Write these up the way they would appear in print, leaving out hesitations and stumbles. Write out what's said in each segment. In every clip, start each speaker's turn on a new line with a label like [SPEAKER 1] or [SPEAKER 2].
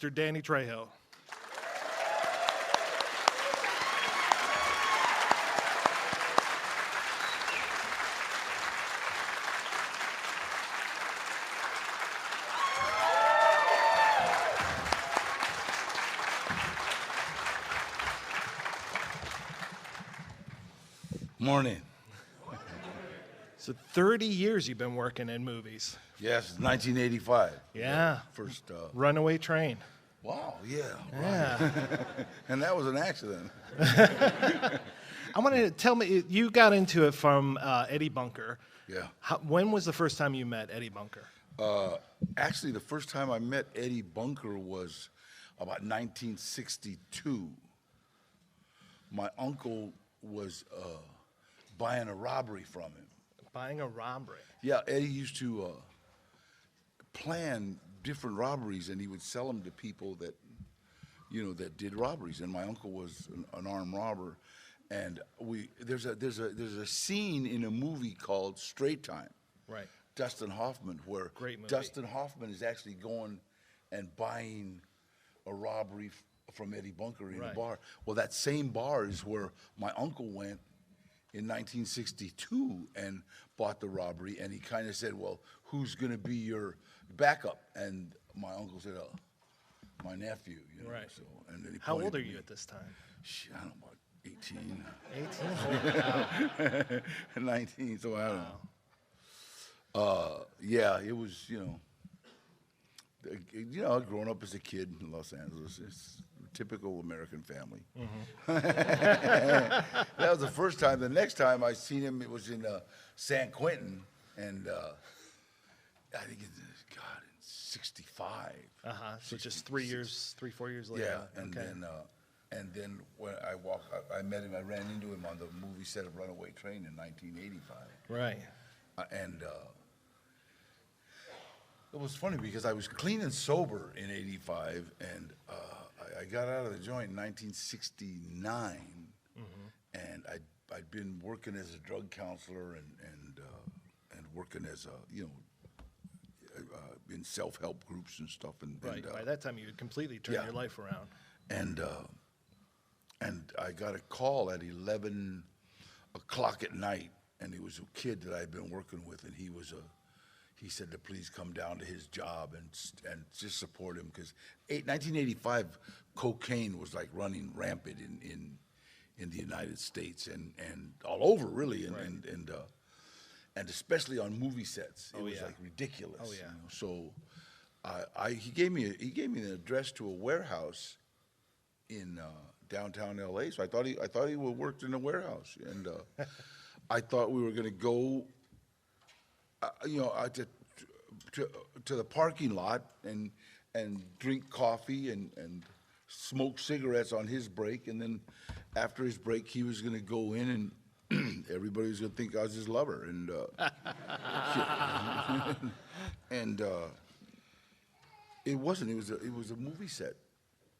[SPEAKER 1] Mr. Danny Trejo.
[SPEAKER 2] Morning.
[SPEAKER 1] So 30 years you've been working in movies.
[SPEAKER 2] Yes, 1985.
[SPEAKER 1] Yeah.
[SPEAKER 2] First.
[SPEAKER 1] Runaway Train.
[SPEAKER 2] Wow. Yeah.
[SPEAKER 1] Yeah.
[SPEAKER 2] Right. And that was an accident.
[SPEAKER 1] I wanted to tell me, you got into it from Eddie Bunker.
[SPEAKER 2] Yeah.
[SPEAKER 1] When was the first time you met Eddie Bunker?
[SPEAKER 2] Actually, the first time I met Eddie Bunker was about 1962. My uncle was buying a robbery from him.
[SPEAKER 1] Buying a robbery.
[SPEAKER 2] Yeah, Eddie used to plan different robberies, and he would sell them to people that, that did robberies. And my uncle was an armed robber, and there's a scene in a movie called Straight Time.
[SPEAKER 1] Right.
[SPEAKER 2] Dustin Hoffman, where
[SPEAKER 1] Great movie.
[SPEAKER 2] Dustin Hoffman is actually going and buying a robbery from Eddie Bunker in a bar. Well, that same bar is where my uncle went in 1962 and bought the robbery, and he kind of said, well, who's going to be your backup? And my uncle said, my nephew.
[SPEAKER 1] Right.
[SPEAKER 2] So, and then he
[SPEAKER 1] How
[SPEAKER 2] pointed
[SPEAKER 1] old are
[SPEAKER 2] to
[SPEAKER 1] you
[SPEAKER 2] me.
[SPEAKER 1] at this time?
[SPEAKER 2] I don't know, about 18.
[SPEAKER 1] 18? Wow.
[SPEAKER 2] 19, so I don't know. Yeah, it was, growing up as a kid in Los Angeles, it's a typical American family. That was the first time. The next time I seen him, it was in San Quentin, and I think in 65.
[SPEAKER 1] So just 4 years later.
[SPEAKER 2] Yeah, and then when I met him. I ran into him on the movie set of Runaway Train in 1985.
[SPEAKER 1] Right.
[SPEAKER 2] And it was funny because I was clean and sober in 85, and I got out of the joint in 1969, and I'd been working as a drug counselor and working as in self-help groups and stuff. And
[SPEAKER 1] By that time, you had completely turned your life around.
[SPEAKER 2] And I got a call at 11 o'clock at night, and it was a kid that I'd been working with, and he said to please come down to his job and just support him, because 1985 cocaine was like running rampant in the United States and all over really, and especially on movie sets. It was like ridiculous.
[SPEAKER 1] Oh yeah.
[SPEAKER 2] So he gave me an address to a warehouse in downtown LA. So I thought he worked in a warehouse, and I thought we were going to go, to the parking lot and drink coffee and smoke cigarettes on his break, and then after his break he was going to go in and everybody was going to think I was his lover, and it wasn't. It was a movie set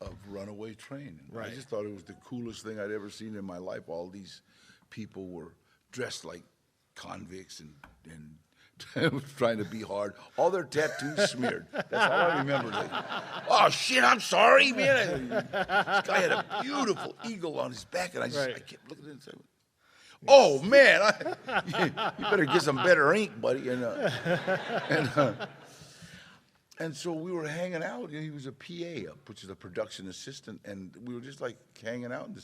[SPEAKER 2] of Runaway Train. And I just thought it was the coolest thing I'd ever seen in my life. All these people were dressed like convicts and trying to be hard. All their tattoos smeared. That's all I remember. Like, oh shit, I'm sorry, man. This guy had a beautiful eagle on his back, and I kept looking at it and saying, oh man, you better get some better ink, buddy. And so we were hanging out. He was a PA, which is a production assistant, and we were just like hanging out. And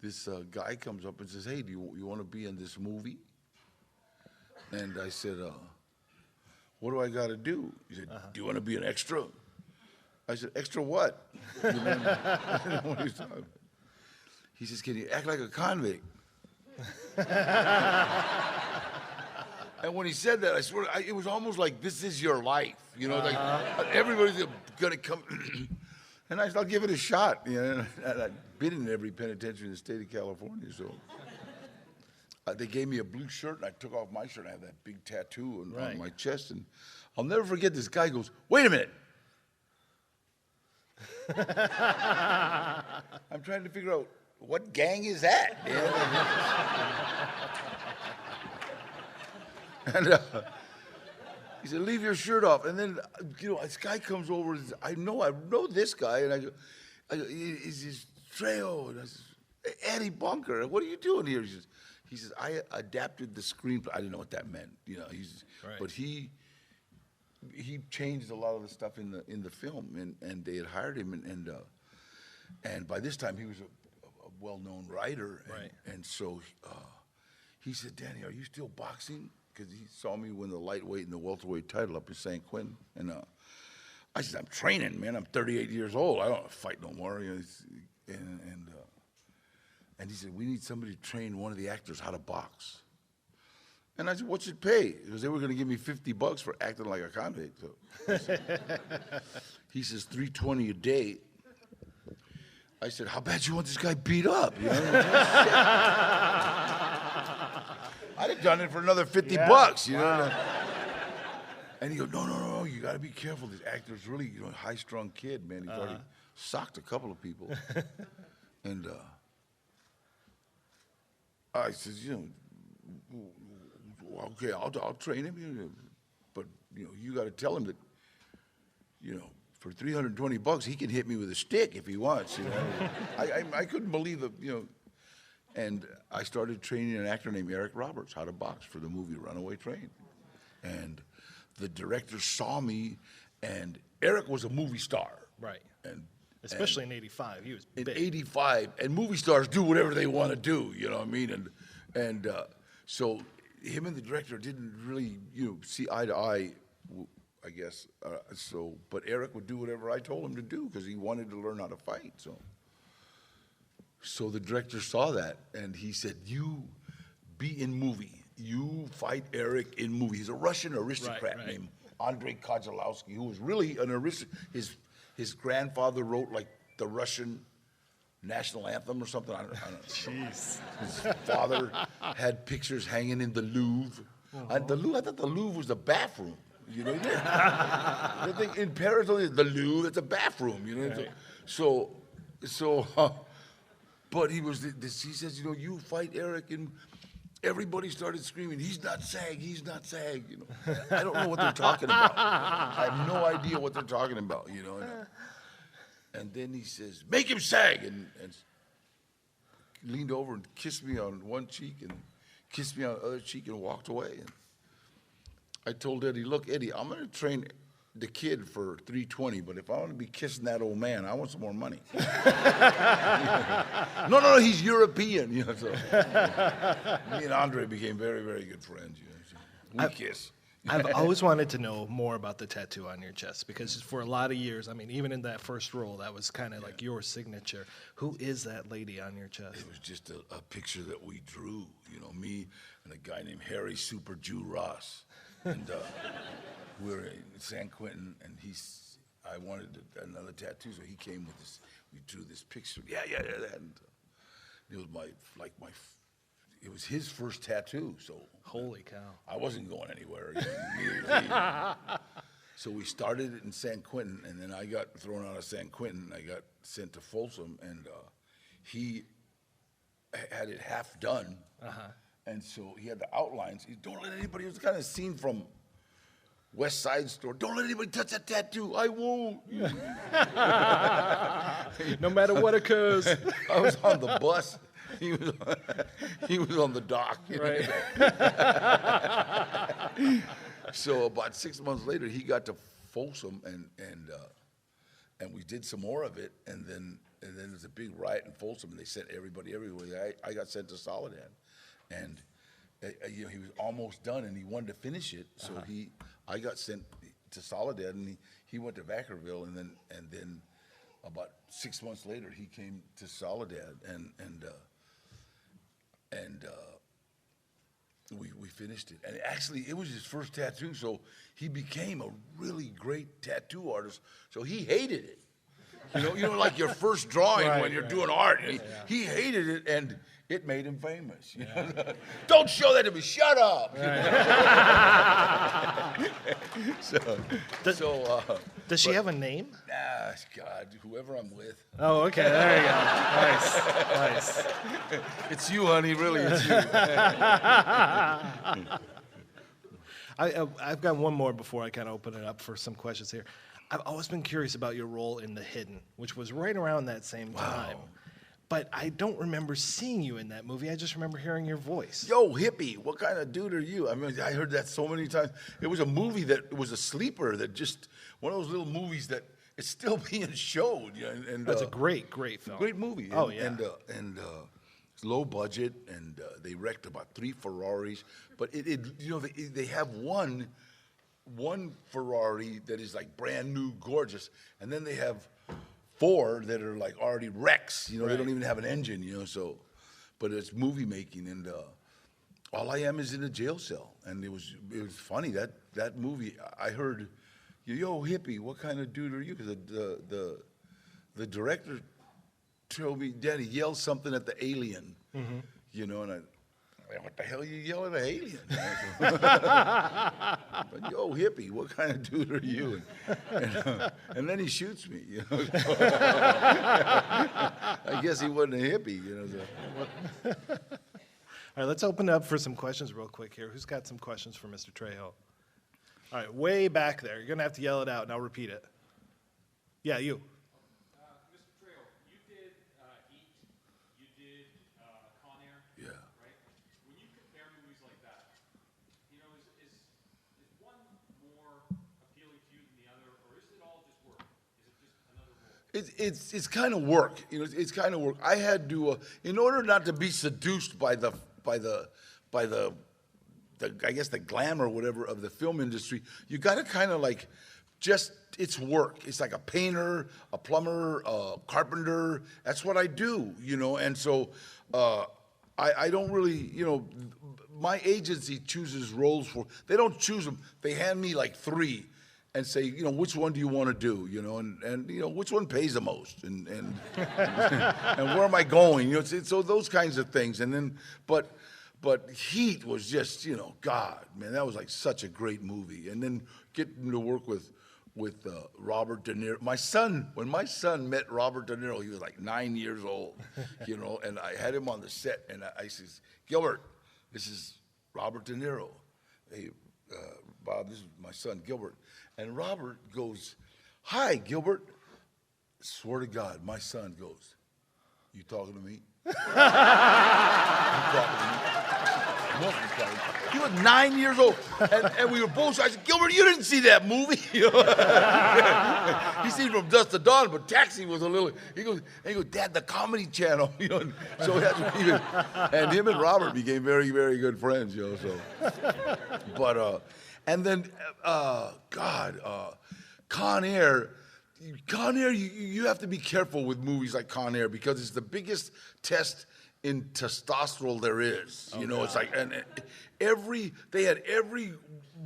[SPEAKER 2] this guy comes up and says, "Hey, do you want to be in this movie?" And I said, "What do I got to do?" He said, "Do you want to be an extra?" I said, "Extra what?" I didn't know what he was talking about. He says, "Can you act like a convict?" And when he said that, I swear, it was almost like, this is your life. Like everybody's going to come. And I said, I'll give it a shot. And I've been in every penitentiary in the state of California. So they gave me a blue shirt, and I took off my shirt. I had that big tattoo on my chest. And I'll never forget, this guy goes, "Wait a minute." I'm trying to figure out, what gang is that? He said, leave your shirt off. And then, this guy comes over and says, I know this guy. And I go, he's Trejo. And I says, Eddie Bunker, what are you doing here? He says, I adapted the screenplay. I didn't know what that meant. But he changed a lot of the stuff in the film, and they had hired him, and by this time he was a well-known writer, and so he said, Danny, are you still boxing? Because he saw me win the lightweight and the welterweight title up in San Quentin, and I said, I'm training, man. I'm 38 years old. I don't fight no more. And he said, we need somebody to train one of the actors how to box. And I said, what's it pay? Because they were going to give me $50 for acting like a convict. So he says, $320 a day. I said, how bad you want this guy beat up? I'd have done it for another $50, Wow. And he goes, no, you got to be careful. This actor's really, a high-strung kid, man. He's already socked a couple of people. And I says, okay, I'll train him, but you got to tell him that, for $320 he can hit me with a stick if he wants. I couldn't believe it, and I started training an actor named Eric Roberts how to box for the movie Runaway Train, and the director saw me, and Eric was a movie star, and
[SPEAKER 1] especially in '85, he was big.
[SPEAKER 2] In '85, and movie stars do whatever they want to do, you know what I mean, and so him and the director didn't really, see eye to eye, I guess. But Eric would do whatever I told him to do because he wanted to learn how to fight. So the director saw that, and he said, "You be in movie. You fight Eric in movie." He's a Russian aristocrat named Andrei Kozlowski, who was really an aristocrat. His grandfather wrote like the Russian national anthem or something. I don't know.
[SPEAKER 1] Jeez.
[SPEAKER 2] His father had pictures hanging in the Louvre. I thought the Louvre was the bathroom. The thing in Paris, the Louvre, it's a bathroom. But he was. He says, you fight Eric, and everybody started screaming, "He's not SAG, he's not SAG." I don't know what they're talking about. I have no idea what they're talking about. And then he says, "Make him SAG," and leaned over and kissed me on one cheek and kissed me on the other cheek and walked away. And I told Eddie, "Look, Eddie, I'm going to train the kid for $320, but if I want to be kissing that old man, I want some more money." No, he's European. So me and Andre became very, very good friends. We kiss.
[SPEAKER 1] I've always wanted to know more about the tattoo on your chest, because for a lot of years, even in that first role, that was kind of like your signature. Who is that lady on your chest?
[SPEAKER 2] It was just a picture that we drew, me and a guy named Harry Super Jew Ross. And we were in San Quentin, and I wanted another tattoo, so he came with this. We drew this picture. Yeah. And it was it was his first tattoo, so.
[SPEAKER 1] Holy cow.
[SPEAKER 2] I wasn't going anywhere. So we started it in San Quentin, and then I got thrown out of San Quentin. I got sent to Folsom, and he had it half done. And so he had the outlines. Don't let anybody, it was kind of scene from West Side Story. Don't let anybody touch that tattoo. I won't.
[SPEAKER 1] No matter what occurs.
[SPEAKER 2] I was on the bus. He was on the dock.
[SPEAKER 1] Right.
[SPEAKER 2] So about 6 months later, he got to Folsom, and we did some more of it, and then there was a big riot in Folsom, and they sent everybody everywhere. I got sent to Soledad, and he was almost done, and he wanted to finish it, so I got sent to Soledad, and he went to Vacaville, and then about 6 months later, he came to Soledad, and we finished it. And actually, it was his first tattoo, so he became a really great tattoo artist. So he hated it. Like your first drawing when you're doing art. He hated it, and it made him famous. Don't show that to me. Shut up.
[SPEAKER 1] Does she have a name?
[SPEAKER 2] Nah, God, whoever I'm with.
[SPEAKER 1] Oh, okay. There you go. Nice.
[SPEAKER 2] It's you, honey. Really, it's you.
[SPEAKER 1] I've got one more before I kind of open it up for some questions here. I've always been curious about your role in The Hidden, which was right around that same time. But I don't remember seeing you in that movie. I just remember hearing your voice.
[SPEAKER 2] Yo, hippie, what kind of dude are you? I mean, I heard that so many times. It was a movie that was a sleeper that just, one of those little movies that it's still being showed. You know, and
[SPEAKER 1] That's a great film.
[SPEAKER 2] Great movie.
[SPEAKER 1] Oh, yeah.
[SPEAKER 2] And it's low budget, and they wrecked about 3 Ferraris. But they have one Ferrari that is like brand new, gorgeous, and then they have 4 that are like already wrecks. You know, They don't even have an engine. You know, so, but it's movie making, and all I am is in a jail cell, and it was funny that movie. I heard, yo hippie, what kind of dude are you? Because the director told me, Daddy, yell something at the alien. You know, and I. What the hell are you yelling at an alien? But, yo, hippie, what kind of dude are you? And then he shoots me. You know? I guess he wasn't a hippie. You know. So.
[SPEAKER 1] All right, let's open it up for some questions real quick here. Who's got some questions for Mr. Trejo? All right, way back there. You're going to have to yell it out, and I'll repeat it. Yeah, you.
[SPEAKER 3] Mr. Trejo, you did Eat, you did Con Air.
[SPEAKER 2] Yeah.
[SPEAKER 3] Right? When you compare movies like that, you know, is one more appealing to you than the other, or is it all just work? Is it just another role?
[SPEAKER 2] It's kind of work. You know, it's kind of work. I had to, in order not to be seduced by the I guess the glamour or whatever of the film industry, you got to kind of like it's work. It's like a painter, a plumber, a carpenter. That's what I do, you know. And so I don't really, you know, my agency chooses roles they don't choose them. They hand me like 3 and say, you know, which one do you want to do, you know, and you know, which one pays the most, and and where am I going, you know, so those kinds of things. And then, but Heat was just, you know, God, man, that was like such a great movie. And then getting to work with Robert De Niro. When my son met Robert De Niro, he was like 9 years old, you know, and I had him on the set, and I says, Gilbert, this is Robert De Niro. Hey, Bob, this is my son, Gilbert. And Robert goes, hi, Gilbert. Swear to God, my son goes, you talking to me? You talking to me? He was 9 years old, and we were both. I said, Gilbert, you didn't see that movie. You know? He seen From Dusk to Dawn, but Taxi was a little. He goes, Dad, the Comedy Channel. You know, and so that's what he was, and him and Robert became very, very good friends. You know, so. But and then Con Air. Con Air, you have to be careful with movies like Con Air because it's the biggest test in testosterone there is. You know, it's like, and they had every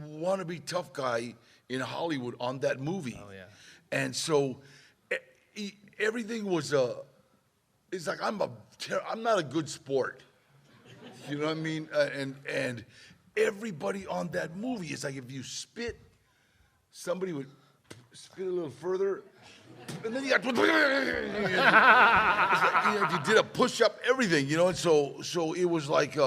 [SPEAKER 2] wannabe tough guy in Hollywood on that movie.
[SPEAKER 1] Oh, yeah.
[SPEAKER 2] And so everything was it's like I'm not a good sport. You know what I mean? And everybody on that movie, it's like if you spit, somebody would spit a little further, and then you got, it's like, you know, you did a push-up, everything, you know, and so it was like,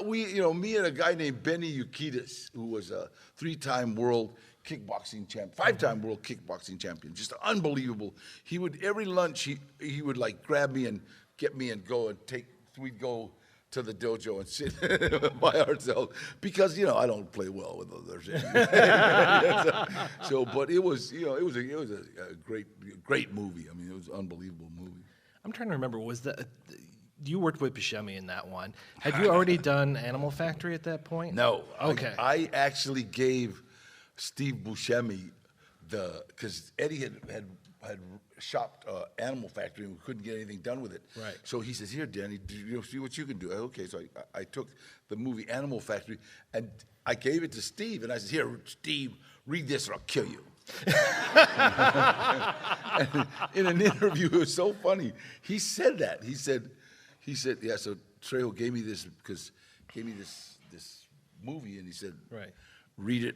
[SPEAKER 2] me and a guy named Benny Urquidez, who was a 3-time world kickboxing champion, 5-time world kickboxing champion, just unbelievable. He would, every lunch, he would like grab me and get me and go and we'd go to the dojo and sit by ourselves because, you know, I don't play well with others. But it was, you know, it was a great movie. I mean, it was an unbelievable movie.
[SPEAKER 1] I'm trying to remember, you worked with Buscemi in that one. Had you already done Animal Factory at that point?
[SPEAKER 2] No.
[SPEAKER 1] Okay.
[SPEAKER 2] I actually gave Steve Buscemi because Eddie had shopped Animal Factory and we couldn't get anything done with it.
[SPEAKER 1] Right.
[SPEAKER 2] So he says, here, Danny, do you see what you can do? Okay, so I took the movie Animal Factory and I gave it to Steve and I said, here, Steve, read this or I'll kill you. In an interview, it was so funny. He said that. He said, yeah, so Trejo gave me this movie and he said,
[SPEAKER 1] right,
[SPEAKER 2] read it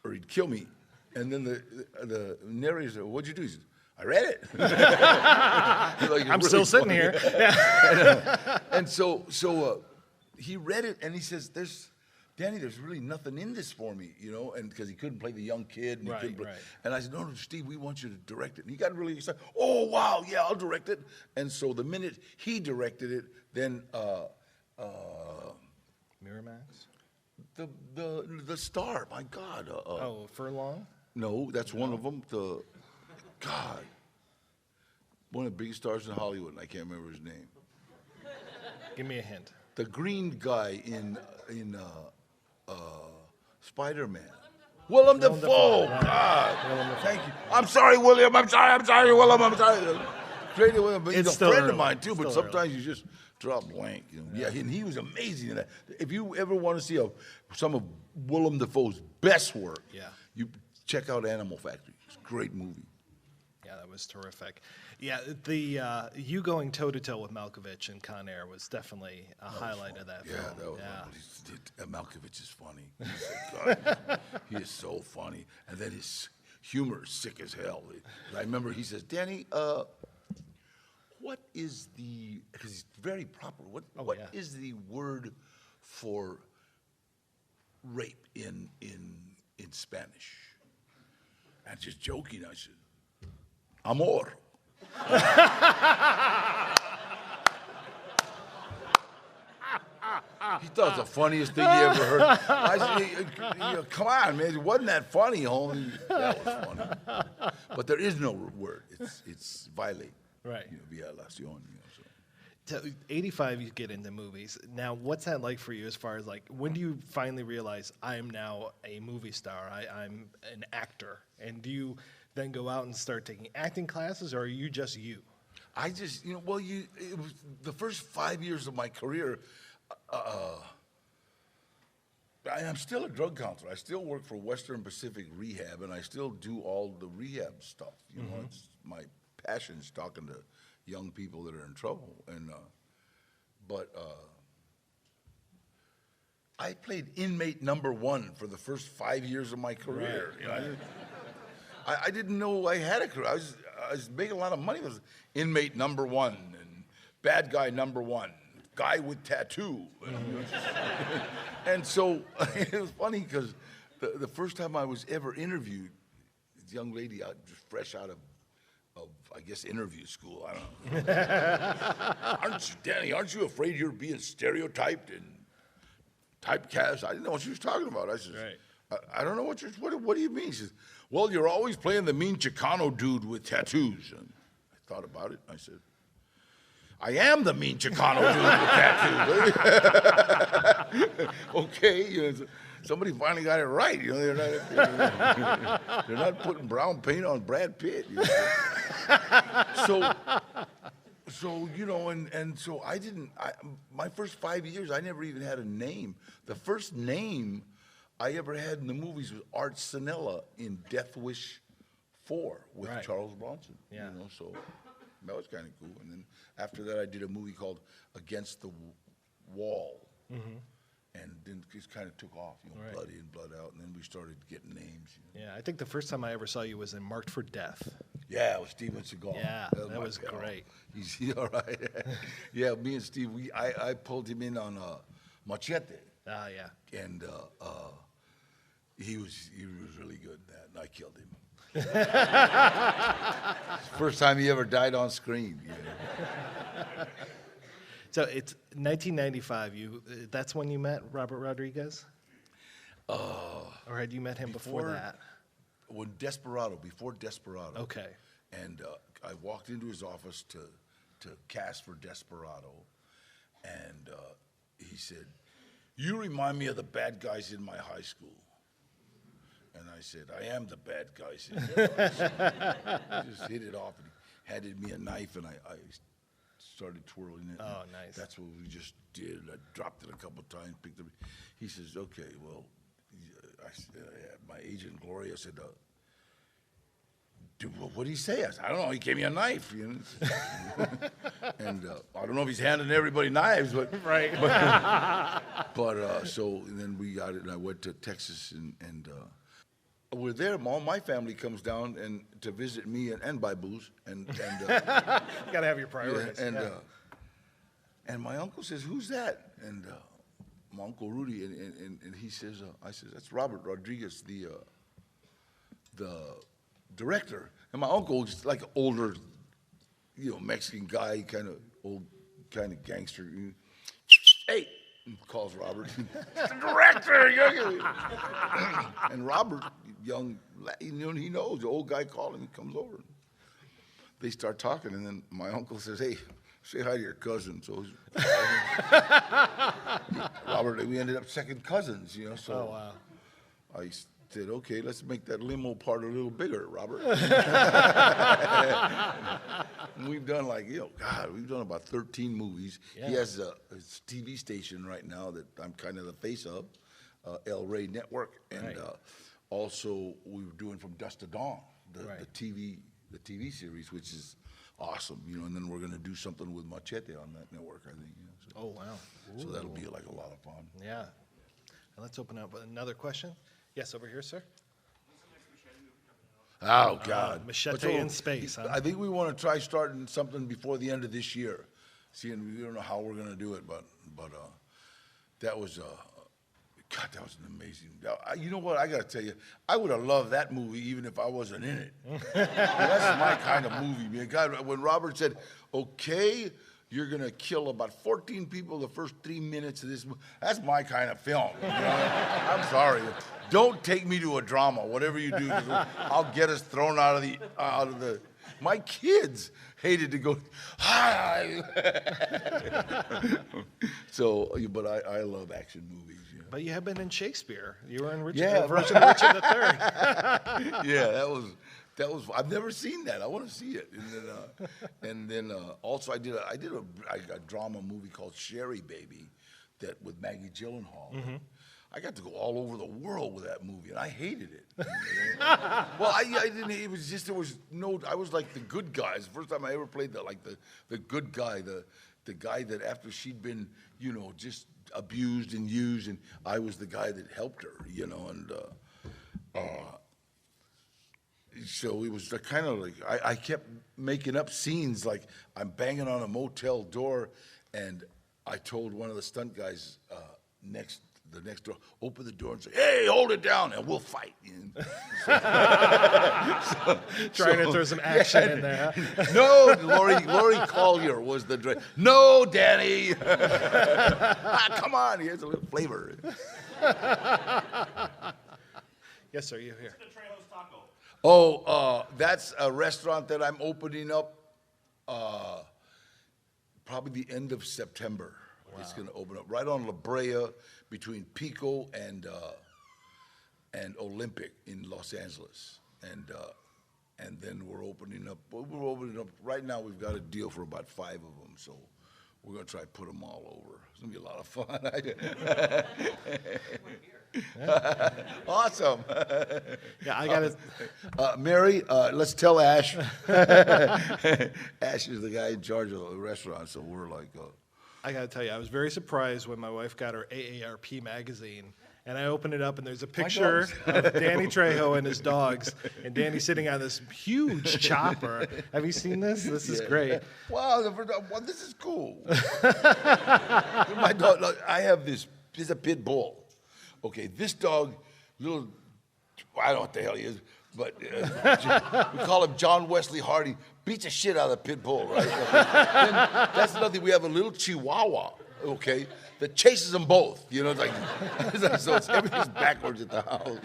[SPEAKER 2] or he'd kill me. And then the narrator said, what'd you do? He said, I read it. Like,
[SPEAKER 1] I'm
[SPEAKER 2] really
[SPEAKER 1] still sitting
[SPEAKER 2] funny.
[SPEAKER 1] here.
[SPEAKER 2] And so he read it, and he says, Danny, there's really nothing in this for me, you know, and because he couldn't play the young kid. And he couldn't play, and I said, no, Steve, we want you to direct it. And he got really excited. Oh, wow, yeah, I'll direct it. And so the minute he directed it, then
[SPEAKER 1] Miramax?
[SPEAKER 2] the star, my God.
[SPEAKER 1] Furlong?
[SPEAKER 2] No, that's one of them. One of the biggest stars in Hollywood, and I can't remember his name.
[SPEAKER 1] Give me a hint.
[SPEAKER 2] The green guy in Spider-Man. Willem Dafoe. God, thank you. I'm sorry, William. I'm sorry, Willem. I'm sorry. Created William, but he's a friend of mine too. But sometimes you just drop blank. You know? Yeah, and he was amazing in that. If you ever want to see some of Willem Dafoe's best work, you check out Animal Factory. It's a great movie.
[SPEAKER 1] Yeah, that was terrific. Yeah, the you going toe-to-toe with Malkovich in Con Air was definitely a highlight of that film.
[SPEAKER 2] That was Malkovich is funny. God, he is so funny. And then his humor is sick as hell. I remember he says, Danny, what is the, because he's very proper, what is the word for rape in Spanish? And just joking, I said, amor. He thought it was the funniest thing he ever heard. I said, come on, man, it wasn't that funny, homie. That was funny. But there is no word. It's violate.
[SPEAKER 1] Right.
[SPEAKER 2] Violación.
[SPEAKER 1] So 85, you get into movies. Now, what's that like for you as far as, like, when do you finally realize I am now a movie star? I'm an actor. And do you then go out and start taking acting classes, or are you just you?
[SPEAKER 2] I just, it was the first 5 years of my career, I'm still a drug counselor. I still work for Western Pacific Rehab, and I still do all the rehab stuff. You know, it's my passion is talking to young people that are in trouble. And but I played inmate number 1 for the first 5 years of my career. Right. You know, I didn't know I had a career. I was making a lot of money. It was inmate number 1 and bad guy number 1, guy with tattoo. And so it was funny because the first time I was ever interviewed, this young lady, just fresh out of I guess interview school. I don't know. Danny, aren't you afraid you're being stereotyped and typecast? I didn't know what she was talking about. I said, I don't know what do you mean? She says, well, you're always playing the mean Chicano dude with tattoos. And I thought about it. I said, I am the mean Chicano dude with tattoos. Okay, somebody finally got it right. They're not putting brown paint on Brad Pitt. So so I didn't. My first 5 years, I never even had a name. The first name I ever had in the movies was Art Sinella in Death Wish 4 with Charles Bronson.
[SPEAKER 1] Yeah.
[SPEAKER 2] So that was kind of cool. And then after that, I did a movie called Against the Wall. Mm-hmm. And then it kind of took off, blood in, blood out, and then we started getting names.
[SPEAKER 1] Yeah, I think the first time I ever saw you was in Marked for Death.
[SPEAKER 2] Yeah, with Steven Seagal.
[SPEAKER 1] Yeah, that was great.
[SPEAKER 2] He's all right. Yeah, me and Steve, I pulled him in on Machete.
[SPEAKER 1] Ah, yeah.
[SPEAKER 2] And he was really good at that, and I killed him. First time he ever died on screen.
[SPEAKER 1] So it's 1995. That's when you met Robert Rodriguez? Or had you met him before that?
[SPEAKER 2] Before Desperado.
[SPEAKER 1] Okay.
[SPEAKER 2] And I walked into his office to cast for Desperado, and he said, you remind me of the bad guys in my high school. And I said, I am the bad guys in your high school. He just hit it off, and he handed me a knife, and I started twirling it.
[SPEAKER 1] Oh, nice.
[SPEAKER 2] That's what we just did. I dropped it a couple times, picked it up. He says, okay, well, my agent, Gloria, said, what did he say? I said, I don't know. He gave me a knife. And I don't know if he's handing everybody knives, but
[SPEAKER 1] right.
[SPEAKER 2] But so and then we got it, and I went to Texas, and we're there. All my family comes down and to visit me and buy booze, and
[SPEAKER 1] you gotta have your priorities.
[SPEAKER 2] And my uncle says, "Who's that?" And my Uncle Rudy, and he says, I says, that's Robert Rodriguez, the director. And my uncle was like an older, Mexican guy, kind of old, kind of gangster. Hey, calls Robert, the director. And Robert, young, he knows, the old guy called him, he comes over. They start talking, and then my uncle says, hey, say hi to your cousin. So Robert, we ended up second cousins, so.
[SPEAKER 1] Oh, wow.
[SPEAKER 2] I said, okay, let's make that limo part a little bigger, Robert. And we've done we've done about 13 movies.
[SPEAKER 1] Yeah.
[SPEAKER 2] He has a TV station right now that I'm kind of the face of, Rey Network. And
[SPEAKER 1] Right.
[SPEAKER 2] Also we were doing From Dusk to Dawn,
[SPEAKER 1] Right.
[SPEAKER 2] the TV series, which is awesome, and then we're going to do something with Machete on that network, I think. So,
[SPEAKER 1] Oh, wow.
[SPEAKER 2] so that'll be like a lot of fun.
[SPEAKER 1] Yeah. And let's open up with another question. Yes, over here, sir.
[SPEAKER 2] Oh, God.
[SPEAKER 1] Machete
[SPEAKER 2] So,
[SPEAKER 1] in space, huh?
[SPEAKER 2] I think we want to try starting something before the end of this year. Seeing we don't know how we're going to do it, but that was, God, that was an amazing. You know what? I got to tell you, I would have loved that movie even if I wasn't in it. That's my kind of movie, man. God, when Robert said, okay, you're going to kill about 14 people the first 3 minutes of this movie, that's my kind of film. I'm sorry. Don't take me to a drama, whatever you do, 'cause I'll get us thrown out of the. My kids hated to go. Hi. So, but I love action movies.
[SPEAKER 1] But you have been in Shakespeare. You were in
[SPEAKER 2] Yeah.
[SPEAKER 1] version of Richard III.
[SPEAKER 2] Yeah, that was. I've never seen that. I want to see it. And then also I did a drama movie called Sherry Baby, that with Maggie Gyllenhaal.
[SPEAKER 1] Mm-hmm.
[SPEAKER 2] I got to go all over the world with that movie, and I hated it. Well, I didn't. It was just there was no. I was like the good guys. First time I ever played the good guy, the guy that after she'd been just abused and used, and I was the guy that helped her, and so it was kind of like I kept making up scenes like I'm banging on a motel door, and I told one of the stunt guys the next door, open the door and say, hey, hold it down and we'll fight.
[SPEAKER 1] Trying to throw some action in there. Huh?
[SPEAKER 2] No, Lori Collier was the director. No, Danny. Come on, he has a little flavor.
[SPEAKER 1] Yes, sir, you here.
[SPEAKER 3] Trejo's Taco.
[SPEAKER 2] Oh, that's a restaurant that I'm opening up probably the end of September. Wow. It's going to open up right on La Brea between Pico and Olympic in Los Angeles. And then we're opening up right now. We've got a deal for about 5 of them, so we're going to try to put them all over. It's going to be a lot of fun. Awesome.
[SPEAKER 1] Yeah, I got it.
[SPEAKER 2] Mary, let's tell Ash. Ash is the guy in charge of the restaurant, so we're like...
[SPEAKER 1] I got to tell you, I was very surprised when my wife got her AARP magazine, and I opened it up, and there's a picture of Danny Trejo and his dogs, and Danny's sitting on this huge chopper. Have you seen this? This is great.
[SPEAKER 2] Wow, this is cool. My dog, look, I have this is a pit bull. Okay, this dog, I don't know what the hell he is, but we call him John Wesley Hardy. Beats the shit out of the pit bull, right? Then that's nothing. We have a little Chihuahua, okay, that chases them both. It's like so everything's backwards at the house.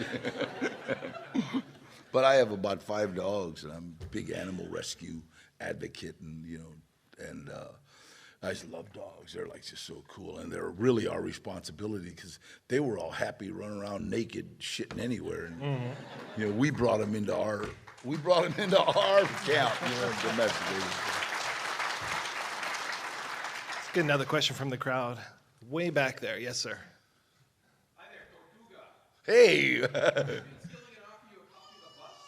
[SPEAKER 2] But I have about 5 dogs, and I'm a big animal rescue advocate, and I just love dogs. They're like just so cool, and they're really our responsibility because they were all happy running around naked, shitting anywhere, and we brought them into our camp, domesticated.
[SPEAKER 1] Let's get another question from the crowd. Way back there. Yes, sir.
[SPEAKER 3] Hi there, Tortuga.
[SPEAKER 2] Hey.
[SPEAKER 3] Still gonna offer you a copy of the bust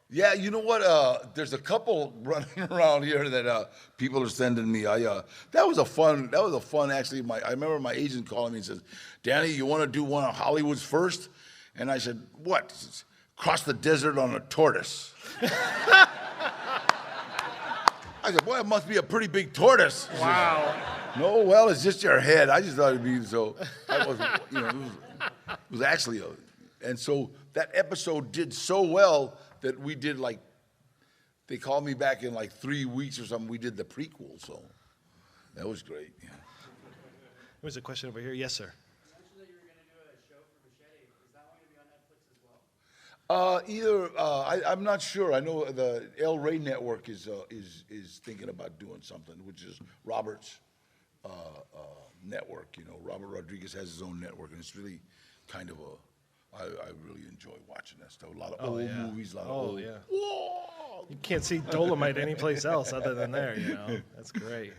[SPEAKER 3] of your head?
[SPEAKER 2] Yeah, you know what? There's a couple running around here that people are sending me. That was a fun. Actually, I remember my agent calling me and says, "Danny, you want to do one of Hollywood's first?" And I said, "What? Cross the desert on a tortoise." I said, "Boy, it must be a pretty big tortoise."
[SPEAKER 1] Wow.
[SPEAKER 2] No, well, it's just your head. I just thought it'd be so. I wasn't, it was actually and so that episode did so well that we did like, they called me back in like 3 weeks or something. We did the prequel, so that was great. Yeah.
[SPEAKER 1] There's a question over here. Yes, sir.
[SPEAKER 4] You mentioned that you were going to do a show for Machete. Is that one going to be on Netflix as well?
[SPEAKER 2] I'm not sure. I know the Rey Network is thinking about doing something, which is Robert's network. Robert Rodriguez has his own network, and it's really kind of I really enjoy watching that stuff. A lot of old movies, a lot of old.
[SPEAKER 1] Yeah.
[SPEAKER 2] Whoa!
[SPEAKER 1] You can't see Dolomite anyplace else other than there. That's great.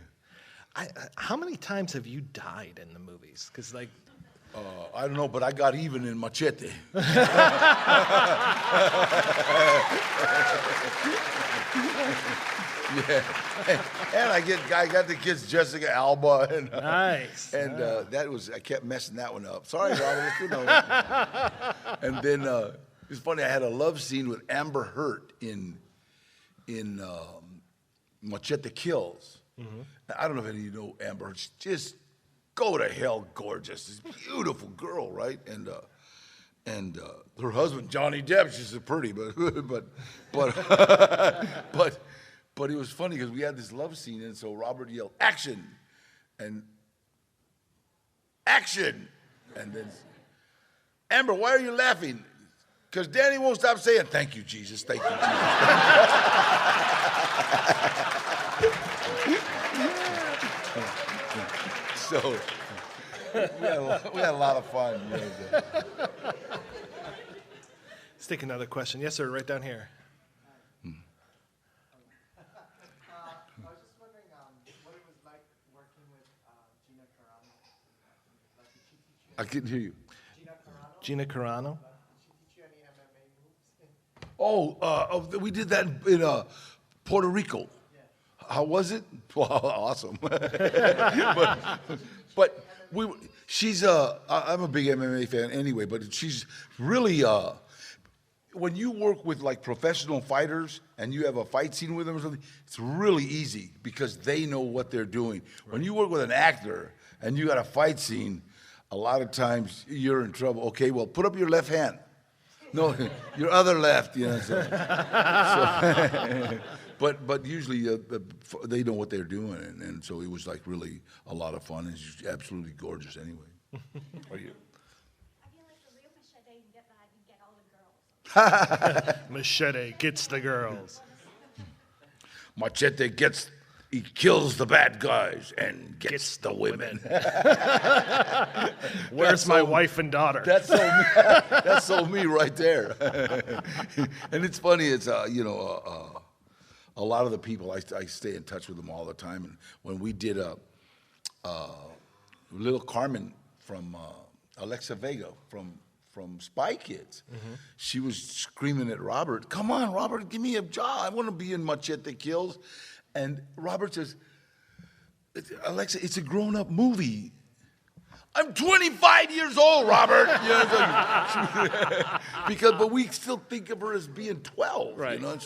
[SPEAKER 1] How many times have you died in the movies? Because like.
[SPEAKER 2] I don't know, but I got even in Machete. Yeah, and I got the kids Jessica Alba and
[SPEAKER 1] Nice.
[SPEAKER 2] And that was, I kept messing that one up. Sorry, Robert. And then it's funny. I had a love scene with Amber Heard in Machete Kills. Mm-hmm. I don't know if any of you know Amber Heard. She's just go to hell gorgeous. This beautiful girl, right? And her husband Johnny Depp. She's so pretty, but it was funny because we had this love scene, and so Robert yelled, "Action!" and "Action!" and then, Amber, why are you laughing? Because Danny won't stop saying, "Thank you, Jesus. Thank you, Jesus." So we had a lot of fun.
[SPEAKER 1] Let's take another question. Yes, sir. Right down here.
[SPEAKER 4] I was just wondering what it was like working with Gina Carano. Like, did she teach you
[SPEAKER 2] I couldn't hear you.
[SPEAKER 1] Gina Carano.
[SPEAKER 4] Did she teach you any MMA moves?
[SPEAKER 2] We did that in Puerto Rico. How was it? Well, awesome. but she's I'm a big MMA fan anyway, but she's really when you work with like professional fighters and you have a fight scene with them or something, it's really easy because they know what they're doing. Right. When you work with an actor and you got a fight scene, a lot of times you're in trouble. Okay, well, put up your left hand. No, your other left. But usually they know what they're doing, and so it was like really a lot of fun, and she's absolutely gorgeous anyway. Are you?
[SPEAKER 5] I feel like the real Machete can get that, you get all the girls.
[SPEAKER 1] Machete gets the girls.
[SPEAKER 2] Machete he kills the bad guys and gets the women.
[SPEAKER 1] Where's my wife and daughter?
[SPEAKER 2] That's so me. That's so me right there. And it's funny. It's a lot of the people I stay in touch with them all the time. And when we did Little Carmen from Alexa Vega from Spy Kids, mm-hmm. She was screaming at Robert, "Come on, Robert, give me a job. I want to be in Machete Kills." And Robert says, "Alexa, it's a grown-up movie." "I'm 25 years old, Robert." But we still think of her as being 12,
[SPEAKER 1] right.
[SPEAKER 2] And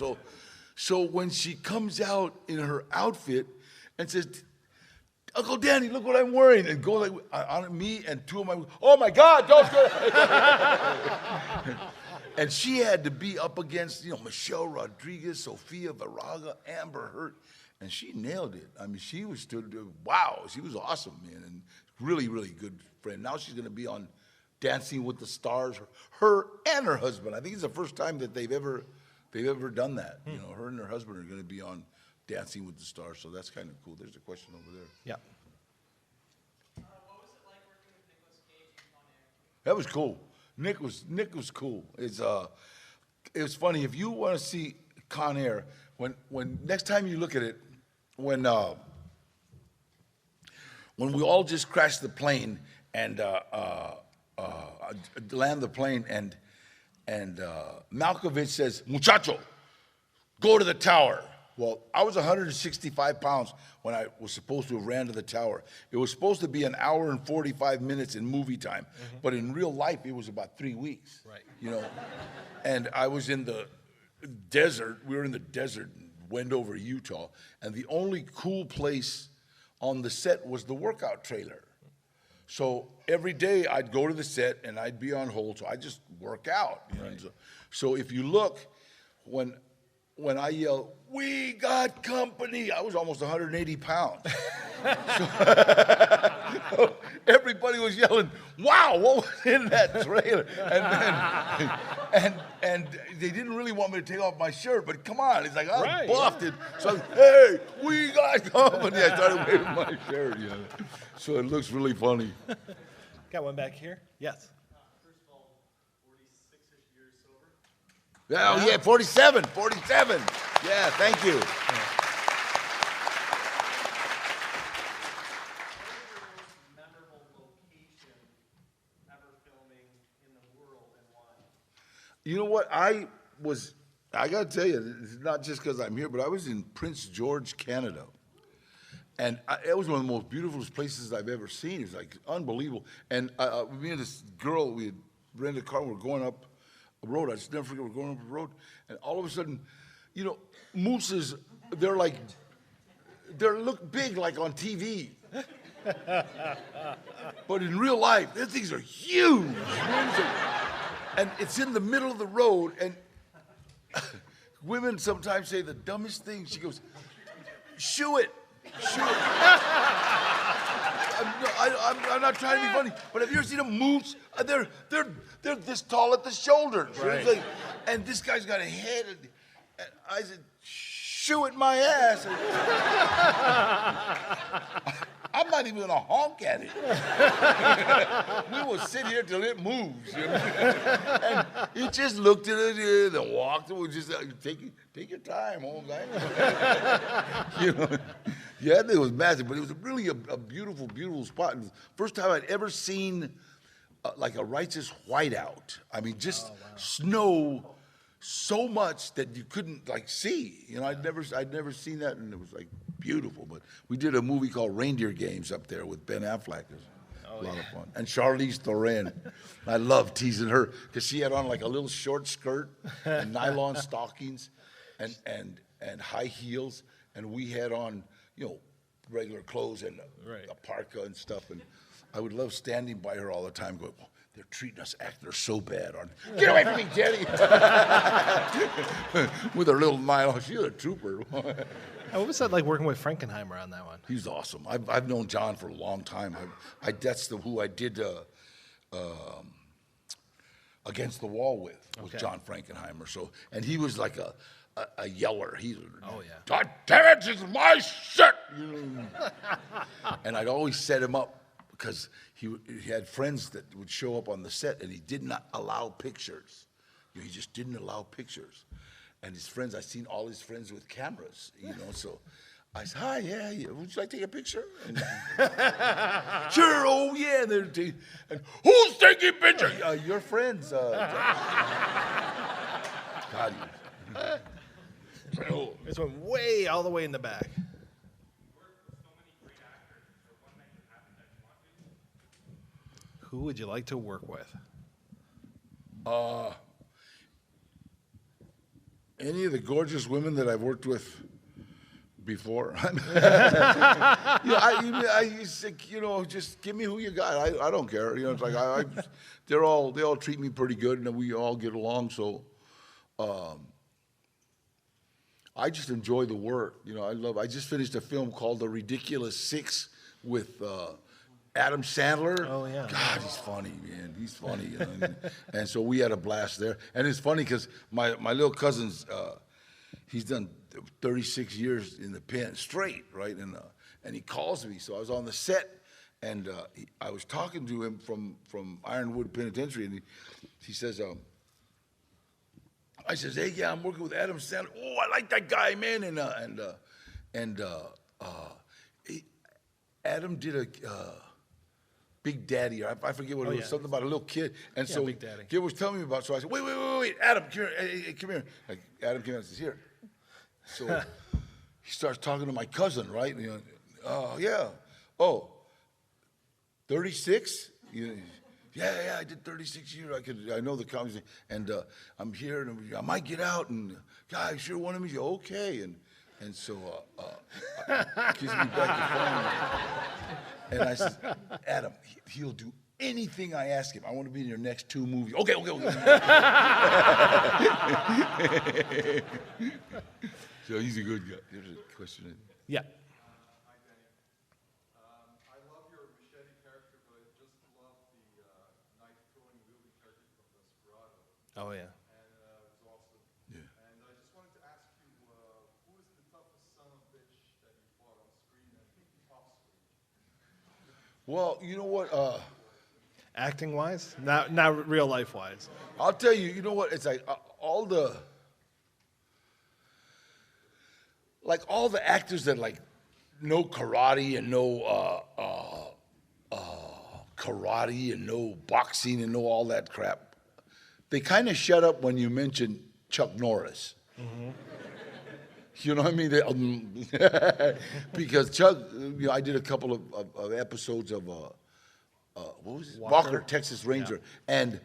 [SPEAKER 2] so when she comes out in her outfit and says, "Uncle Danny, look what I'm wearing," and go like on me and two of my, "Oh my God, don't go!" And she had to be up against Michelle Rodriguez, Sofia Vergara, Amber Heard. And she nailed it. I mean, she was wow. She was awesome, man, and really, really good friend. Now she's going to be on Dancing with the Stars. Her and her husband. I think it's the first time that they've ever done that. Her and her husband are going to be on Dancing with the Stars. So that's kind of cool. There's a question over there.
[SPEAKER 1] Yeah.
[SPEAKER 4] What was it like working with Nicolas Cage and Con Air?
[SPEAKER 2] That was cool. Nick was cool. It was funny. If you want to see Con Air, when next time you look at it. When we all just crashed the plane and land the plane and Malkovich says, "Muchacho, go to the tower." Well, I was 165 pounds when I was supposed to have ran to the tower. It was supposed to be an hour and 45 minutes in movie time, mm-hmm. But in real life it was about 3 weeks.
[SPEAKER 1] Right.
[SPEAKER 2] And I was in the desert. We were in the desert. Wendover, Utah, and the only cool place on the set was the workout trailer. So every day I'd go to the set and I'd be on hold, so I just work out. You know? So if you look, when I yell, "We got company," I was almost 180 pounds. So everybody was yelling, "Wow, what was in that trailer?" And they didn't really want me to take off my shirt, but come on, it's like I was buffed. So I was, "Hey, we got company." I started waving my shirt, you know. So it looks really funny.
[SPEAKER 1] Got one back here. Yes.
[SPEAKER 4] First of all, 46-ish years sober.
[SPEAKER 2] Oh, yeah, 47. Yeah, thank you.
[SPEAKER 4] What is your most memorable location ever filming in the world and why?
[SPEAKER 2] You know what? I got to tell you, it's not just because I'm here, but I was in Prince George, Canada. And it was one of the most beautiful places I've ever seen. It was like unbelievable. And me and this girl, we had rented a car, we were going up a road. I just never forget, we're going up a road. And all of a sudden, you know, mooses, they look big like on TV. But in real life, these things are huge. And it's in the middle of the road, and women sometimes say the dumbest thing. She goes, "Shoo it. Shoo it." I'm not trying to be funny, but have you ever seen a moose? They're this tall at the shoulders.
[SPEAKER 1] Right.
[SPEAKER 2] Like, and this guy's got a head, and I said, "Shoo it my ass." I'm not even gonna honk at it. We will sit here till it moves. You know? And he just looked at it and walked. And we just take your time, old guy. You know? Yeah, it was massive, but it was really a beautiful, beautiful spot. And first time I'd ever seen like a righteous whiteout. I mean, just snow so much that you couldn't like see. You know, I'd never seen that, and it was like beautiful. But we did a movie called Reindeer Games up there with Ben Affleck. It was a lot of fun. And Charlize Theron. I love teasing her because she had on like a little short skirt and nylon stockings and high heels, and we had on, you know, regular clothes and a parka and stuff. And I would love standing by her all the time going, "Oh, they're treating us actors so bad. Get away from me, Jenny." With her little nylon. She's a trooper.
[SPEAKER 1] What was that like working with Frankenheimer on that one?
[SPEAKER 2] He's awesome. I've known John for a long time. That's who I did Against the Wall with, was John Frankenheimer. So, and he was like a yeller. "God damn it, it's my shit!" And I'd always set him up because he had friends that would show up on the set, and he did not allow pictures. You know, he just didn't allow pictures. And his friends, I seen all his friends with cameras, you know, so I said, "Hi, yeah, would you like to take a picture?" And, "Sure, oh yeah." And they're and "Who's taking pictures?" "Your friends." God,
[SPEAKER 1] This went way all the way in the back. Who would you like to work with?
[SPEAKER 2] Any of the gorgeous women that I've worked with before. Just give me who you got. I don't care. You know, it's like they all treat me pretty good, and we all get along. So, I just enjoy the work. You know, I just finished a film called The Ridiculous Six with Adam Sandler.
[SPEAKER 1] Oh, yeah.
[SPEAKER 2] God, he's funny, man. He's funny. You know? And so we had a blast there. And it's funny because my little cousin's, he's done 36 years in the pen straight, right? And he calls me. So I was on the set, and I was talking to him from Ironwood Penitentiary, and he says, I says, "Hey, yeah, I'm working with Adam Sandler." "Oh, I like that guy, man." Adam did a Big Daddy, or I forget what it was, something about a little kid. And so
[SPEAKER 1] Big Daddy.
[SPEAKER 2] Gil was telling me about it. So I said, wait, Adam, come here. Hey, come here. Like, Adam came out and says, "Here." So he starts talking to my cousin, right? And, "Oh, yeah. Oh, 36? Yeah, I did 36 years. I know the comedy, and I'm here, and I might get out, and God, I sure want to meet you." "Okay." And And so gives me back the phone. And I said, Adam, he'll do anything I ask him. I want to be in your next 2 movies. Okay. So he's a good guy. There's a question.
[SPEAKER 1] Yeah.
[SPEAKER 6] Hi, Danny. I love your Machete character, but I just love the knife throwing wielding character from Desperado.
[SPEAKER 1] Oh, yeah.
[SPEAKER 6] And it was awesome.
[SPEAKER 2] Yeah.
[SPEAKER 6] And I just wanted to ask you, who is the toughest son of a bitch that you fought on screen and off screen?
[SPEAKER 2] Well, you know what?
[SPEAKER 1] Acting wise, not real life wise.
[SPEAKER 2] I'll tell you, you know what? It's like all the actors that like know karate and know karate and know boxing and know all that crap. They kind of shut up when you mention Chuck Norris. You know what I mean? Because Chuck, I did a couple of episodes of what was it? Walker, Texas Ranger, and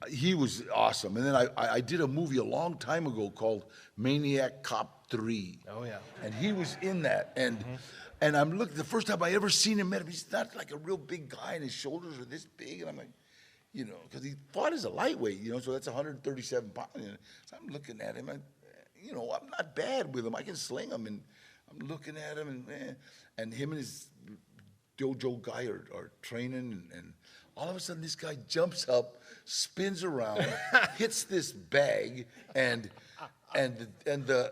[SPEAKER 2] he was awesome. And then I did a movie a long time ago called Maniac Cop 3.
[SPEAKER 1] Oh, yeah.
[SPEAKER 2] And he was in that. And I'm looking, the first time I ever seen him, met him, he's not like a real big guy and his shoulders are this big. And I'm like, you know, because he fought as a lightweight, you know, so that's 137 pounds. So I'm looking at him, you know, I'm not bad with him. I can sling him. And I'm looking at him, and him and his dojo guy are training, and all of a sudden this guy jumps up, spins around, hits this bag, and the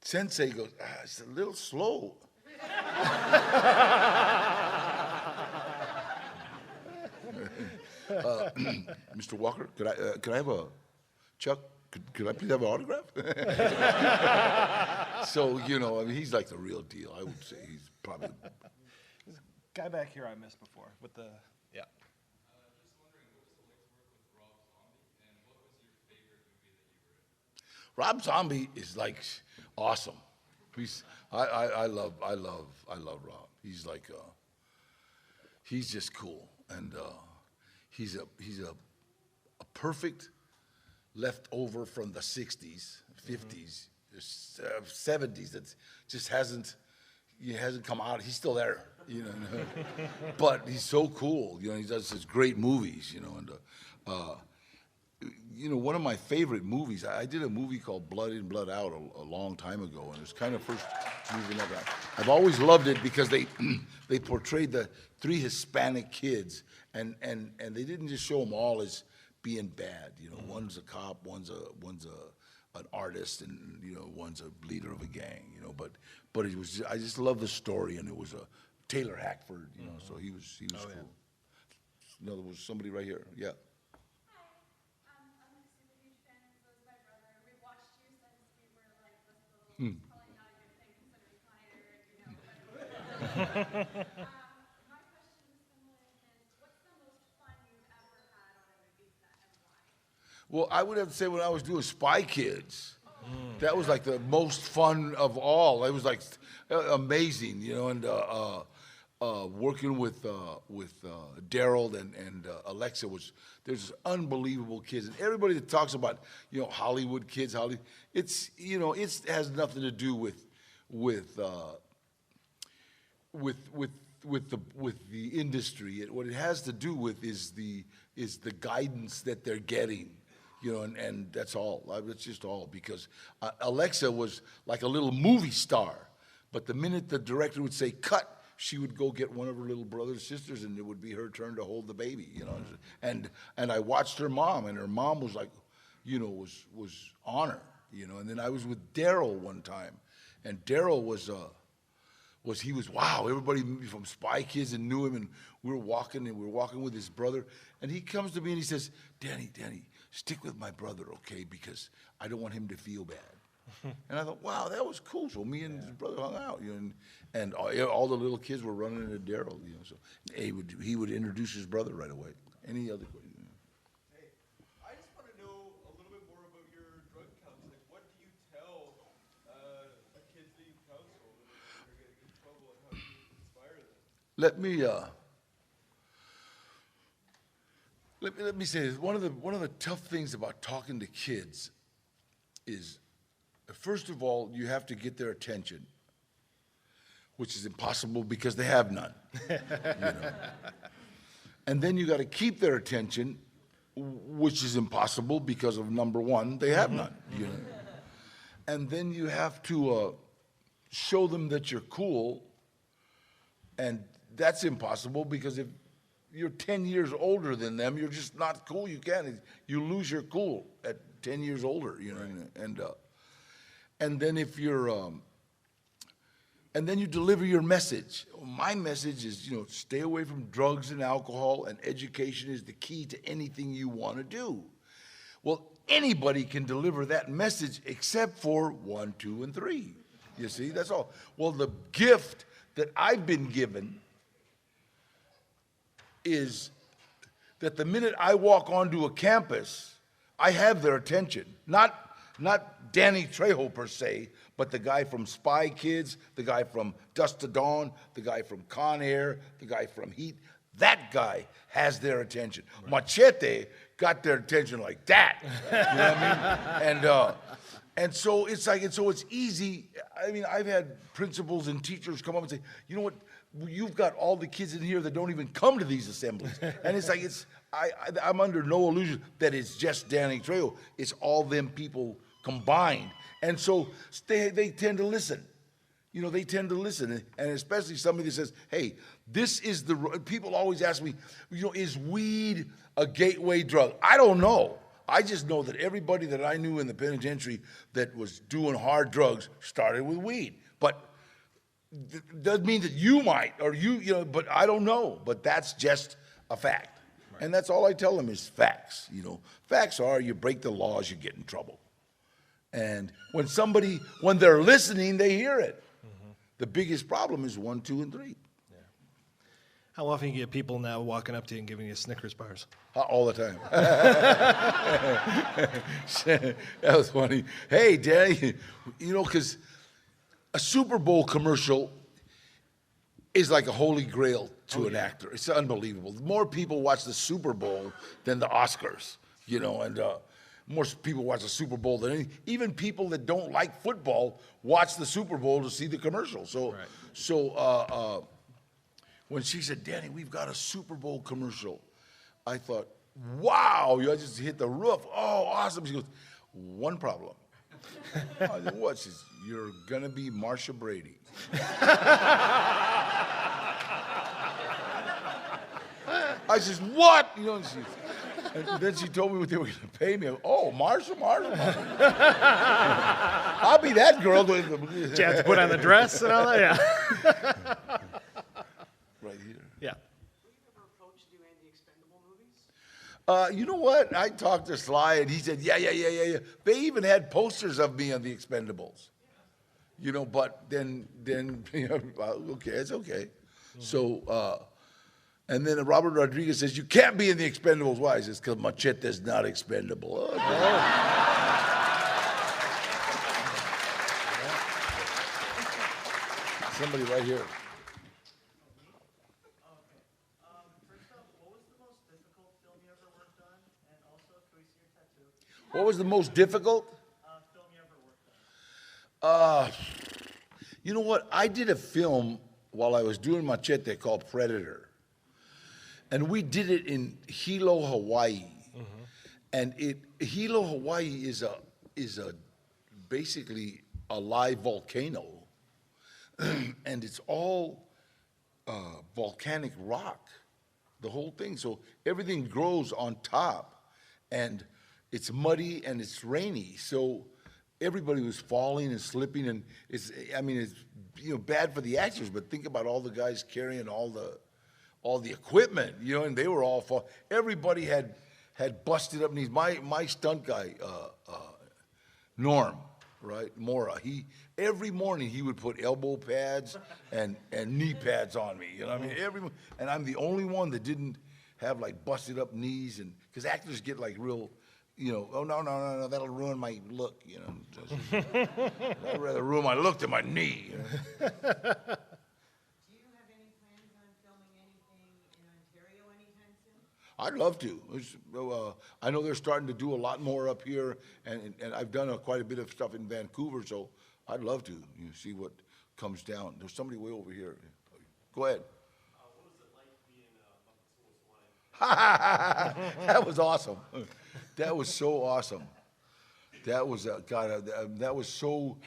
[SPEAKER 2] sensei goes, it's a little slow. Mr. Walker, could I have a Chuck? Could I please have an autograph? So, you know, I mean, he's like the real deal. I would say he's probably.
[SPEAKER 1] Guy back here I missed before with the yeah.
[SPEAKER 3] Just wondering, what was it like to work with Rob Zombie, and what was your favorite movie that you were in?
[SPEAKER 2] Rob Zombie is like awesome. I love Rob. He's like he's just cool, and he's a perfect leftover from the 60s, 50s, 70s that just hasn't come out. He's still there, you know. But he's so cool, you know. He does such great movies, you know. And you know, one of my favorite movies. I did a movie called Blood In, Blood Out a long time ago, and it was kind of first movie like that. I've always loved it because they portrayed the 3 Hispanic kids, and they didn't just show them all as being bad, you know. One's a cop, one's an artist, and you know, one's a leader of a gang, you know. But it was I just love the story, and it was a Taylor Hackford, you know. So he was cool.
[SPEAKER 1] Yeah.
[SPEAKER 2] No, there was somebody right here. Yeah.
[SPEAKER 5] Hi. I'm a super huge fan, and so is my brother. We've watched you since we were like this little, probably not a good thing considering Pioneer, you know. My question is similar to his. What's the most fun you've ever had on a movie set and why?
[SPEAKER 2] Well, I would have to say when I was doing Spy Kids, that was like the most fun of all. It was like amazing, you know, and working with Daryl and Alexa there's unbelievable kids, and everybody that talks about, you know, Hollywood kids, it's, you know, it has nothing to do with the industry. What it has to do with is the guidance that they're getting, you know, and that's all. That's just all, because Alexa was like a little movie star, but the minute the director would say cut, she would go get one of her little brothers and sisters, and it would be her turn to hold the baby, you know. And I watched her mom, and her mom was like, you know, was on her, you know. And then I was with Daryl one time, and Daryl was wow, everybody from Spy Kids and knew him, and we were walking with his brother, and he comes to me and he says, Danny, stick with my brother, okay, because I don't want him to feel bad. And I thought, wow, that was cool. So me and his brother hung out, you know, and all the little kids were running into Daryl, you know. So he would introduce his brother right away. Any other question?
[SPEAKER 6] Hey, I just want to know a little bit more about your drug counts. Like, what do you tell a kid's leave counsel when they're getting in trouble, and how do you inspire them?
[SPEAKER 2] Let me say this. One of the tough things about talking to kids is First of all, you have to get their attention, which is impossible because they have none. You know? And then you got to keep their attention, which is impossible because of number one, they have none. You know? And then you have to show them that you're cool, and that's impossible because if you're 10 years older than them, you're just not cool. You can't. You lose your cool at 10 years older, you know. Right. And then if you're, and then you deliver your message. My message is, you know, stay away from drugs and alcohol, and education is the key to anything you want to do. Well, anybody can deliver that message except for 1, 2, and 3. You see, that's all. Well, the gift that I've been given is that the minute I walk onto a campus, I have their attention. Not Danny Trejo per se, but the guy from Spy Kids, the guy from Dusk to Dawn, the guy from Con Air, the guy from Heat. That guy has their attention. Right. Machete got their attention like that. You know what I mean? And so it's like, and so it's easy. I mean, I've had principals and teachers come up and say, you know what? You've got all the kids in here that don't even come to these assemblies. And it's like, I'm under no illusion that it's just Danny Trejo. It's all them people combined. And so they tend to listen. You know, they tend to listen. And especially somebody that says, hey, this is the, people always ask me, you know, is weed a gateway drug? I don't know. I just know that everybody that I knew in the penitentiary that was doing hard drugs started with weed. But doesn't mean that you might, or you know, but I don't know. But that's just a fact. Right. And that's all I tell them is facts. You know, facts are you break the laws, you get in trouble. And when they're listening, they hear it. Mm-hmm. The biggest problem is 1, 2, and 3.
[SPEAKER 1] Yeah. How often you get people now walking up to you and giving you Snickers bars?
[SPEAKER 2] All the time. That was funny. Hey, Danny, you know, because a Super Bowl commercial is like a holy grail to an actor. It's unbelievable. More people watch the Super Bowl than the Oscars, you know, and more people watch the Super Bowl than even people that don't like football watch the Super Bowl to see the commercial. So, right. So when she said, Danny, we've got a Super Bowl commercial, I thought, wow, I just hit the roof. Oh, awesome. She goes, one problem. I said, what? She says, you're going to be Marsha Brady. I says, what? You know, and then she told me what they were going to pay me. Oh, Marsha. I'll be that girl.
[SPEAKER 1] Did you have to put on the dress and all that? Yeah.
[SPEAKER 2] Right here.
[SPEAKER 1] Yeah.
[SPEAKER 4] Were you ever approached to do any of the Expendable movies?
[SPEAKER 2] You know what? I talked to Sly, and he said, yeah. They even had posters of me on the Expendables. You know, but then you know, okay, it's okay. Mm-hmm. So, and then Robert Rodriguez says, you can't be in the Expendables. Why? He says, because Machete is not expendable. Oh. Somebody right here.
[SPEAKER 4] First off, what was the most difficult film you ever worked on? And also, can we see your tattoo?
[SPEAKER 2] What was the most difficult?
[SPEAKER 4] Film you ever worked on?
[SPEAKER 2] You know what? I did a film while I was doing Machete called Predator. And we did it in Hilo, Hawaii. Mm-hmm. And Hilo, Hawaii is basically a live volcano. And it's all volcanic rock, the whole thing. So everything grows on top, and it's muddy and it's rainy. So everybody was falling and slipping, and it's you know, bad for the actors. But think about all the guys carrying all the equipment, you know, and they were all fall. Everybody had busted up knees. My stunt guy, Norm, right, Mora. Every morning he would put elbow pads and knee pads on me. You know, what I mean, and I'm the only one that didn't have like busted up knees, and because actors get like real, you know, oh no, that'll ruin my look. You know, I'd rather ruin my look than my knee. You know?
[SPEAKER 7] Do you have any plans on filming anything in Ontario anytime soon?
[SPEAKER 2] I'd love to. I know they're starting to do a lot more up here, and I've done quite a bit of stuff in Vancouver, so I'd love to see what comes down. There's somebody way over here. Go ahead.
[SPEAKER 3] What was it like being Muppets Most Wanted?
[SPEAKER 2] That was awesome. That was so awesome. That was that was so.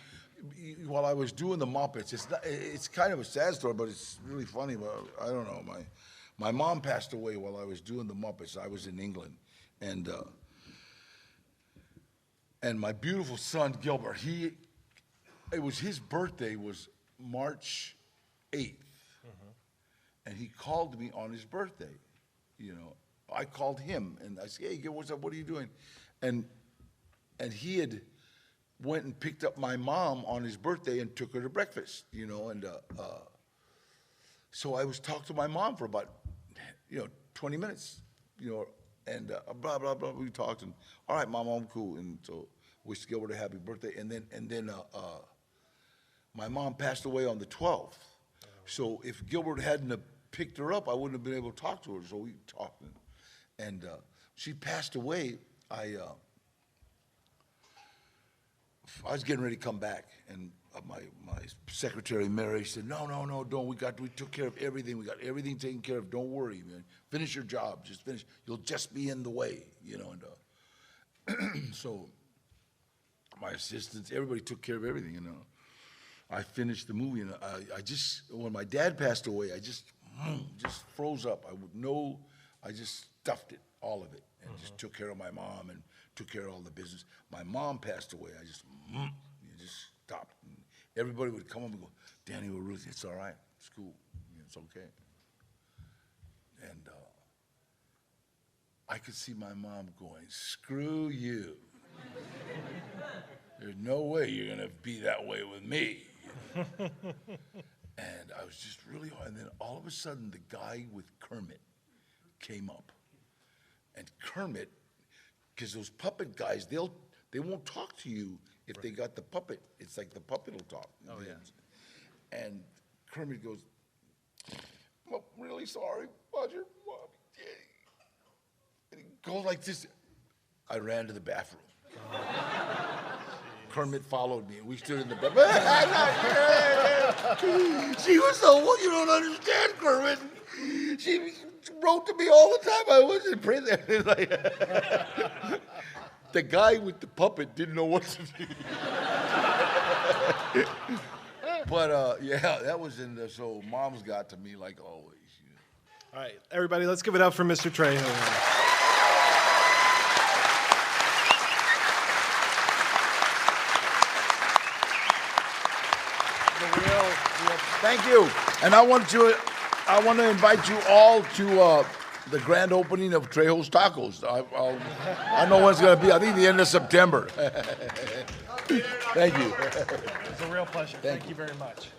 [SPEAKER 2] While I was doing the Muppets, it's kind of a sad story, but it's really funny. But I don't know. My mom passed away while I was doing the Muppets. I was in England, and my beautiful son Gilbert. It was his birthday was March 8th, and he called me on his birthday. I called him and I said, "Hey, Gil, what's up? What are you doing?" And he had went and picked up my mom on his birthday and took her to breakfast, and so I was talking to my mom for about 20 minutes, and blah blah blah. We talked, and all right, Mom, I'm cool, and so wished Gilbert a happy birthday, and then my mom passed away on the 12th. So if Gilbert hadn't have picked her up, I wouldn't have been able to talk to her. So we talked, and she passed away. I was getting ready to come back, and my secretary Mary said, "No, don't. We took care of everything. We got everything taken care of. Don't worry, man. Finish your job. Just finish. You'll just be in the way, And so my assistants, everybody took care of everything, I finished the movie, and when my dad passed away, I just froze up. I just stuffed it, all of it, and just took care of my mom and took care of all the business. My mom passed away. I just stopped. And everybody would come up and go, "Danny or Ruth, it's all right. It's cool. It's okay." And I could see my mom going, "Screw you. There's no way you're going to be that way with me." And I was just really hard. And then all of a sudden, the guy with Kermit came up. And Kermit, because those puppet guys, they won't talk to you if they got the puppet. It's like the puppet will talk.
[SPEAKER 1] Oh, yeah.
[SPEAKER 2] And Kermit goes, "I'm really sorry about your mom, Daddy." And he goes like this. I ran to the bathroom. Kermit followed me, and we stood in the bathroom. She was so, you don't understand, Kermit. She wrote to me all the time. I was in prison. The guy with the puppet didn't know what to do. But that was so Mom's got to me like always.
[SPEAKER 1] All right, everybody, let's give it up for Mr. Trejo.
[SPEAKER 2] Thank you. And I want to invite you all to the grand opening of Trejo's Tacos. I know when it's going to be. I think the end of September. Thank you.
[SPEAKER 1] It's a real pleasure. Thank you very much.